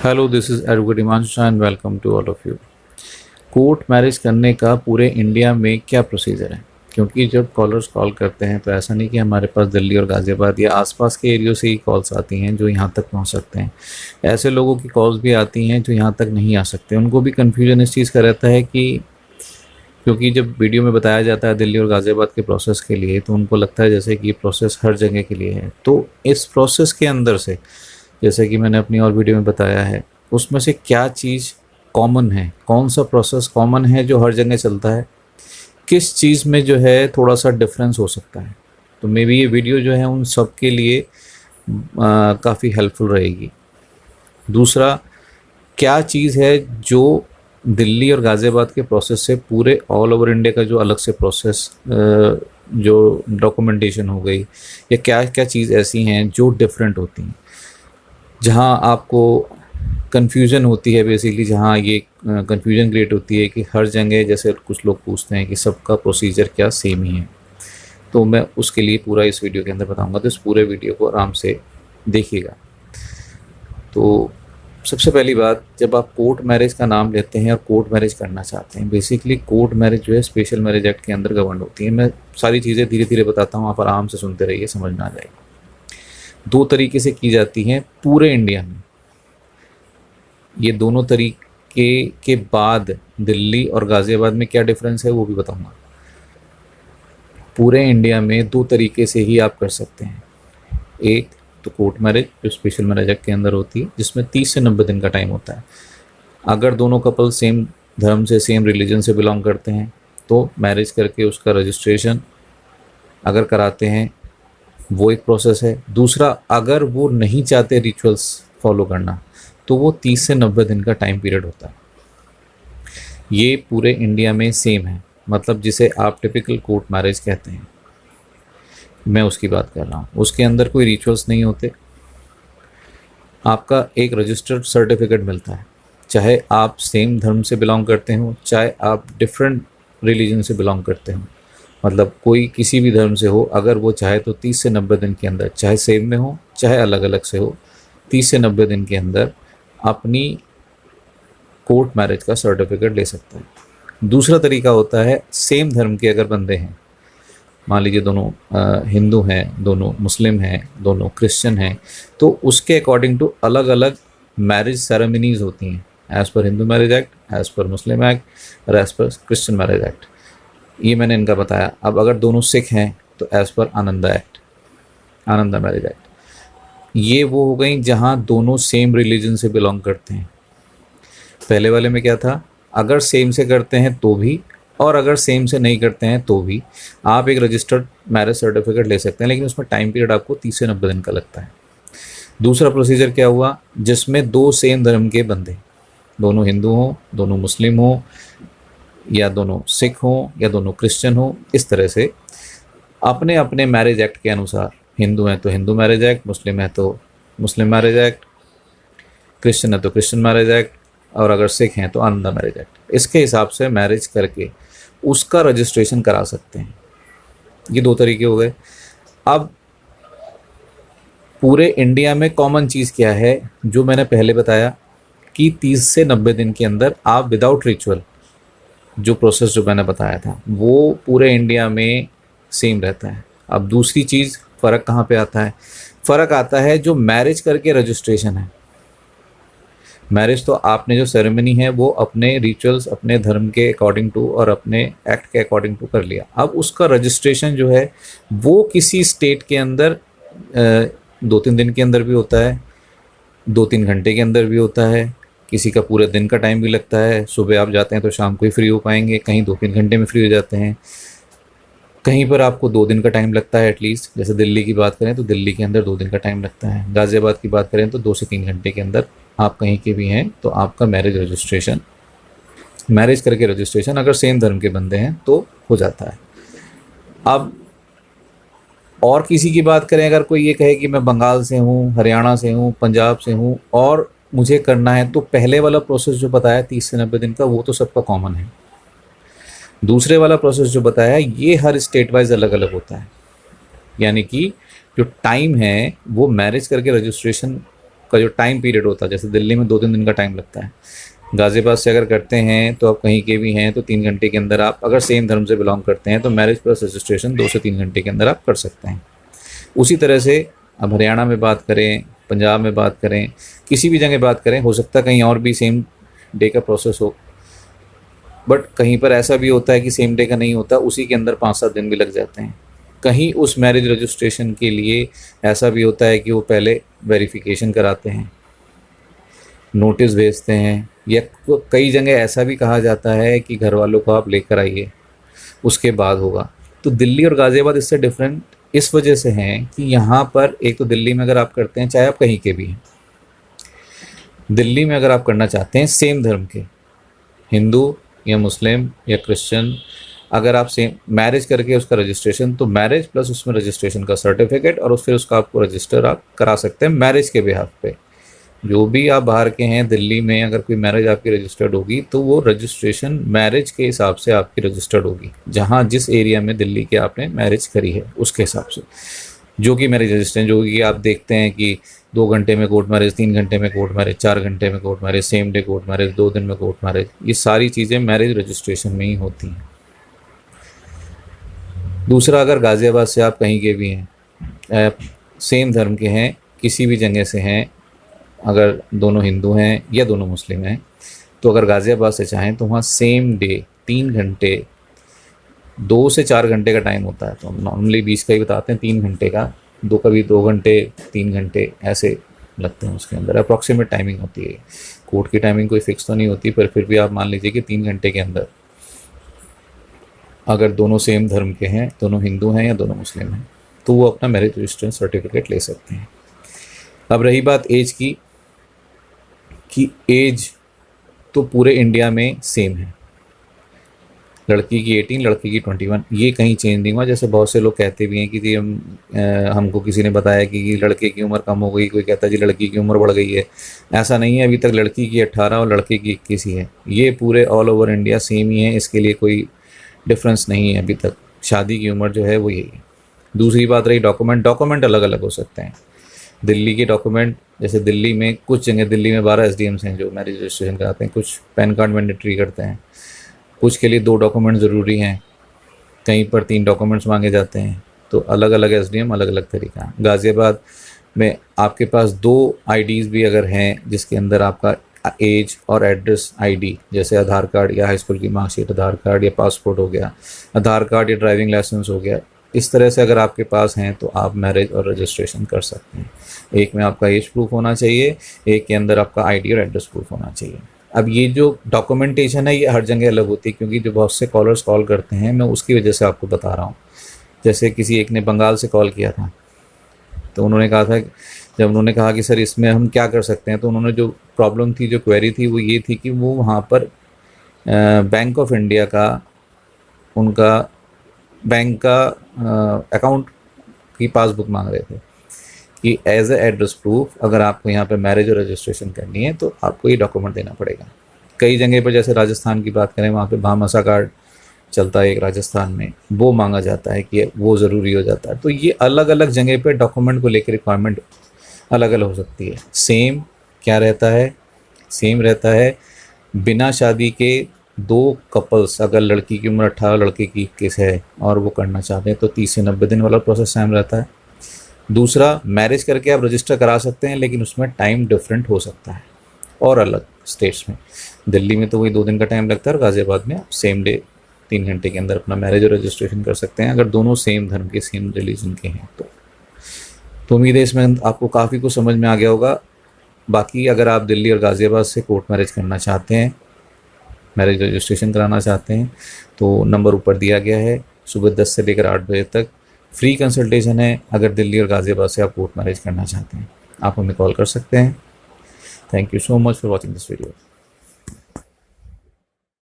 Hello, this is advocate Himanshu Shah and welcome to all of you. Court marriage करने का पूरे India में क्या प्रोसीजर है? क्योंकि जब कॉलर्स कॉल करते हैं तो ऐसा नहीं कि हमारे पास दिल्ली और गाज़ियाबाद या आसपास के एरियो से ही कॉल्स आती हैं जो यहाँ तक पहुँच सकते हैं। ऐसे लोगों की कॉल्स भी आती हैं जो यहाँ तक नहीं आ सकते। उनको भी कन्फ्यूजन इस चीज़ का रहता है कि क्योंकि जब वीडियो में बताया जाता है दिल्ली और गाज़ियाबाद के प्रोसेस के लिए, तो उनको लगता है जैसे कि ये प्रोसेस हर जगह के लिए है। तो इस प्रोसेस के अंदर से, जैसे कि मैंने अपनी और वीडियो में बताया है, उसमें से क्या चीज़ कॉमन है, कौन सा प्रोसेस कॉमन है जो हर जगह चलता है, किस चीज़ में जो है थोड़ा सा डिफरेंस हो सकता है। तो मे बी ये वीडियो जो है उन सब के लिए काफ़ी हेल्पफुल रहेगी। दूसरा, क्या चीज़ है जो दिल्ली और गाज़ियाबाद के प्रोसेस से पूरे ऑल ओवर इंडिया का जो अलग से प्रोसेस जो डॉक्यूमेंटेशन हो गई, या क्या क्या चीज़ ऐसी हैं जो डिफरेंट होती हैं, जहाँ आपको कन्फ्यूजन होती है, बेसिकली जहाँ ये कन्फ्यूजन क्रिएट होती है कि हर जगह जैसे कुछ लोग पूछते हैं कि सबका प्रोसीजर क्या सेम ही है। तो मैं उसके लिए पूरा इस वीडियो के अंदर बताऊंगा, तो इस पूरे वीडियो को आराम से देखिएगा। तो सबसे पहली बात, जब आप कोर्ट मैरिज का नाम लेते हैं और कोर्ट मैरिज करना चाहते हैं, बेसिकली कोर्ट मैरिज जो है स्पेशल मैरिज एक्ट के अंदर गवर्न होती है। मैं सारी चीज़ें धीरे धीरे बताता हूँ, आप आराम से सुनते रहिए, समझ में आ जाएगी। दो तरीके से की जाती हैं पूरे इंडिया में। ये दोनों तरीके के बाद दिल्ली और गाज़ियाबाद में क्या डिफरेंस है वो भी बताऊंगा। पूरे इंडिया में दो तरीके से ही आप कर सकते हैं। एक तो कोर्ट मैरिज जो स्पेशल मैरिज एक्ट के अंदर होती है, जिसमें 30 से 90 दिन का टाइम होता है। अगर दोनों कपल सेम धर्म से, सेम रिलीजन से बिलोंग करते हैं तो मैरिज करके उसका रजिस्ट्रेशन अगर कराते हैं, वो एक प्रोसेस है। दूसरा, अगर वो नहीं चाहते रिचुअल्स फॉलो करना, तो वो 30 से 90 दिन का टाइम पीरियड होता है। ये पूरे इंडिया में सेम है, मतलब जिसे आप टिपिकल कोर्ट मैरिज कहते हैं, मैं उसकी बात कर रहा हूँ। उसके अंदर कोई रिचुअल्स नहीं होते। आपका एक रजिस्टर्ड सर्टिफिकेट मिलता है, चाहे आप सेम धर्म से बिलोंग करते हो, चाहे आप डिफरेंट रिलीजन से बिलोंग करते हो, मतलब कोई किसी भी धर्म से हो, अगर वो चाहे तो 30 से 90 दिन के अंदर, चाहे सेम में हो चाहे अलग अलग से हो, 30 से 90 दिन के अंदर अपनी कोर्ट मैरिज का सर्टिफिकेट ले सकता है। दूसरा तरीका होता है, सेम धर्म के अगर बंदे हैं, मान लीजिए दोनों हिंदू हैं, दोनों मुस्लिम हैं, दोनों क्रिश्चियन हैं, तो उसके अकॉर्डिंग टू अलग अलग मैरिज सेरेमनीज होती हैं, as per Hindu marriage act, as per मुस्लिम एक्ट और as per Christian marriage act. ये मैंने इनका बताया। अब अगर दोनों सिख हैं तो as per Ananda act, Ananda marriage act. ये वो हो गई जहाँ दोनों सेम रिलीजन से बिलोंग करते हैं। पहले वाले में क्या था, अगर सेम से करते हैं तो भी, और अगर सेम से नहीं करते हैं तो भी आप एक रजिस्टर्ड मैरिज सर्टिफिकेट ले सकते हैं, लेकिन उसमें टाइम पीरियड आपको 30 से 90 दिन का लगता है। दूसरा प्रोसीजर क्या हुआ, जिसमें दो सेम धर्म के बंदे, दोनों हिंदू हों, दोनों मुस्लिम हों, या दोनों सिख हों, या दोनों क्रिश्चियन हों, इस तरह से अपने अपने मैरिज एक्ट के अनुसार, हिंदू हैं तो हिंदू मैरिज एक्ट, मुस्लिम है तो मुस्लिम मैरिज एक्ट, क्रिश्चियन है तो क्रिश्चियन मैरिज एक्ट, और अगर सिख हैं तो आनंदा मैरिज एक्ट। इसके हिसाब से मैरिज करके उसका रजिस्ट्रेशन करा सकते हैं। ये दो तरीके हो गए। अब पूरे इंडिया में कॉमन चीज़ क्या है, जो मैंने पहले बताया कि 30 से 90 दिन के अंदर आप विदाउट रिचुअल, जो प्रोसेस जो मैंने बताया था वो पूरे इंडिया में सेम रहता है। अब दूसरी चीज़, फ़र्क कहाँ पे आता है? फ़र्क आता है जो मैरिज करके रजिस्ट्रेशन है। मैरिज तो आपने जो सेरेमनी है वो अपने रिचुअल्स, अपने धर्म के अकॉर्डिंग टू और अपने एक्ट के अकॉर्डिंग टू कर लिया। अब उसका रजिस्ट्रेशन जो है वो किसी स्टेट के अंदर 2-3 दिन के अंदर भी होता है, 2-3 घंटे के अंदर भी होता है, किसी का पूरे दिन का टाइम भी लगता है। सुबह आप जाते हैं तो शाम को ही फ्री हो पाएंगे, कहीं 2-3 घंटे में फ्री हो जाते हैं, कहीं पर आपको 2 दिन का टाइम लगता है एटलीस्ट। जैसे दिल्ली की बात करें तो दिल्ली के अंदर 2 दिन का टाइम लगता है। गाज़ियाबाद की बात करें तो 2 से 3 घंटे के अंदर आप कहीं के भी हैं तो आपका मैरिज करके रजिस्ट्रेशन अगर सेम धर्म के बंदे हैं तो हो जाता है। अब और किसी की बात करें, अगर कोई ये कहे कि मैं बंगाल से हूँ, हरियाणा से हूँ, पंजाब से हूँ और मुझे करना है, तो पहले वाला प्रोसेस जो बताया 30 से 90 दिन का, वो तो सबका कॉमन है। दूसरे वाला प्रोसेस जो बताया ये हर स्टेट वाइज अलग अलग होता है, यानी कि जो टाइम है वो मैरिज करके रजिस्ट्रेशन आपका जो टाइम पीरियड होता है, जैसे दिल्ली में 2-3 दिन का टाइम लगता है, गाज़ियाबाद से अगर करते हैं तो आप कहीं के भी हैं तो 3 घंटे के अंदर आप, अगर सेम धर्म से बिलोंग करते हैं तो मैरिज प्लस रजिस्ट्रेशन 2 से 3 घंटे के अंदर आप कर सकते हैं। उसी तरह से अब हरियाणा में बात करें, पंजाब में बात करें, किसी भी जगह बात करें, हो सकता है कहीं और भी सेम डे का प्रोसेस हो, बट कहीं पर ऐसा भी होता है कि सेम डे का नहीं होता, उसी के अंदर 5-7 दिन भी लग जाते हैं। कहीं उस मैरिज रजिस्ट्रेशन के लिए ऐसा भी होता है कि वो पहले वेरिफिकेशन कराते हैं, नोटिस भेजते हैं, या कई जगह ऐसा भी कहा जाता है कि घर वालों को आप लेकर आइए उसके बाद होगा। तो दिल्ली और गाज़ियाबाद इससे डिफरेंट इस वजह से हैं कि यहाँ पर एक तो दिल्ली में अगर आप करते हैं, चाहे आप कहीं के भी हैं, दिल्ली में अगर आप करना चाहते हैं सेम धर्म के, हिंदू या मुस्लिम या क्रिश्चियन, अगर आप सेम मैरिज करके उसका रजिस्ट्रेशन, तो मैरिज प्लस उसमें रजिस्ट्रेशन का सर्टिफिकेट, और फिर उसका आपको रजिस्टर आप करा सकते हैं मैरिज के बिहाफ पे। जो भी आप बाहर के हैं, दिल्ली में अगर कोई मैरिज आपकी रजिस्टर्ड होगी तो वो रजिस्ट्रेशन मैरिज के हिसाब से आपकी रजिस्टर्ड होगी, जहाँ जिस एरिया में दिल्ली के आपने मैरिज करी है उसके हिसाब से, जो कि मैरिज रजिस्ट्रेशन, जो कि आप देखते हैं कि 2 घंटे में कोर्ट मैरिज, 3 घंटे में कोर्ट मैरिज, 4 घंटे में court marriage, same day court marriage, 2 दिन में कोर्ट मैरिज, ये सारी चीज़ें मैरिज रजिस्ट्रेशन में ही होती हैं। दूसरा, अगर गाज़ियाबाद से आप कहीं के भी हैं, सेम धर्म के हैं, किसी भी जगह से हैं, अगर दोनों हिंदू हैं या दोनों मुस्लिम हैं, तो अगर गाज़ियाबाद से चाहें तो वहाँ सेम डे 3 घंटे, 2 से 4 घंटे का टाइम होता है, तो हम नॉर्मली 20 का ही बताते हैं, 3 घंटे का, कभी 2 घंटे 3 घंटे ऐसे लगते हैं, उसके अंदर अप्रॉक्सीमेट टाइमिंग होती है। कोर्ट की टाइमिंग कोई फिक्स तो नहीं होती, पर फिर भी आप मान लीजिए कि 3 घंटे के अंदर अगर दोनों सेम धर्म के हैं, दोनों हिंदू हैं या दोनों मुस्लिम हैं, तो वो अपना मैरिज रजिस्ट्रेशन सर्टिफिकेट ले सकते हैं। अब रही बात एज की, कि एज तो पूरे इंडिया में सेम है, लड़की की 18, लड़के की 21, ये कहीं चेंज नहीं हुआ। जैसे बहुत से लोग कहते भी हैं कि हमको किसी ने बताया कि लड़के की उम्र कम हो गई, कोई कहता है जी लड़की की उम्र बढ़ गई है। ऐसा नहीं है, अभी तक लड़की की 18 और लड़के की 21 ही है। ये पूरे ऑल ओवर इंडिया सेम ही है, इसके लिए कोई डिफरेंस नहीं है अभी तक। शादी की उम्र जो है वो यही है। दूसरी बात रही डॉक्यूमेंट अलग अलग हो सकते हैं। दिल्ली के डॉक्यूमेंट, जैसे दिल्ली में कुछ जगह, दिल्ली में 12 SDMs हैं जो मैरिज रजिस्ट्रेशन कराते हैं, कुछ पैन कार्ड मैंडेटरी करते हैं, कुछ के लिए 2 डॉक्यूमेंट ज़रूरी हैं, कहीं पर 3 डॉक्यूमेंट्स मांगे जाते हैं। तो अलग अलग SDM अलग अलग तरीका है। गाज़ियाबाद में आपके पास 2 IDs भी अगर हैं, जिसके अंदर आपका एज और एड्रेस ID, जैसे आधार कार्ड या हाई स्कूल की मार्कशीट, आधार कार्ड या पासपोर्ट हो गया, आधार कार्ड या ड्राइविंग लाइसेंस हो गया, इस तरह से अगर आपके पास हैं तो आप मैरिज और रजिस्ट्रेशन कर सकते हैं। एक में आपका एज प्रूफ होना चाहिए, एक के अंदर आपका ID और एड्रेस प्रूफ होना चाहिए। अब ये जो डॉक्यूमेंटेशन है ये हर जगह अलग होती है, क्योंकि जो बहुत से कॉलर्स कॉल करते हैं, मैं उसकी वजह से आपको बता रहा हूँ। जैसे किसी एक ने बंगाल से कॉल किया था, तो उन्होंने कहा था, जब उन्होंने कहा कि सर इसमें हम क्या कर सकते हैं, तो उन्होंने जो प्रॉब्लम थी, जो क्वेरी थी, वो ये थी कि वो वहाँ पर बैंक ऑफ इंडिया का, उनका बैंक का अकाउंट की पासबुक मांग रहे थे कि एज ए एड्रेस प्रूफ अगर आपको यहाँ पे मैरिज और रजिस्ट्रेशन करनी है तो आपको ये डॉक्यूमेंट देना पड़ेगा। कई जगह पर, जैसे राजस्थान की बात करें, वहाँ पे भामाशाह कार्ड चलता है एक राजस्थान में, वो मांगा जाता है कि वो ज़रूरी हो जाता है। तो ये अलग अलग जगह पे डॉक्यूमेंट को लेकर रिक्वायरमेंट अलग अलग हो सकती है। सेम क्या रहता है? सेम रहता है बिना शादी के 2 कपल्स, अगर लड़की की उम्र 18 लड़के की 21 है और वो करना चाहते हैं तो 30 से 90 दिन वाला प्रोसेस सेम रहता है। दूसरा, मैरिज करके आप रजिस्टर करा सकते हैं, लेकिन उसमें टाइम डिफरेंट हो सकता है और अलग स्टेट्स में। दिल्ली में तो वही 2 दिन का टाइम लगता है, और गाज़ियाबाद में आप सेम डे 3 घंटे के अंदर अपना मैरिज और रजिस्ट्रेशन कर सकते हैं, अगर दोनों सेम धर्म के, सेम रिलीजन के हैं तो उम्मीद है इसमें आपको काफ़ी कुछ समझ में आ गया होगा। बाकी अगर आप दिल्ली और गाज़ियाबाद से कोर्ट मैरिज करना चाहते हैं, मैरिज रजिस्ट्रेशन कराना चाहते हैं, तो नंबर ऊपर दिया गया है। सुबह 10 से लेकर 8 बजे तक फ्री कंसल्टेशन है। अगर दिल्ली और गाज़ियाबाद से आप कोर्ट मैरिज करना चाहते हैं, आप हमें कॉल कर सकते हैं। Thank you so much for watching this video.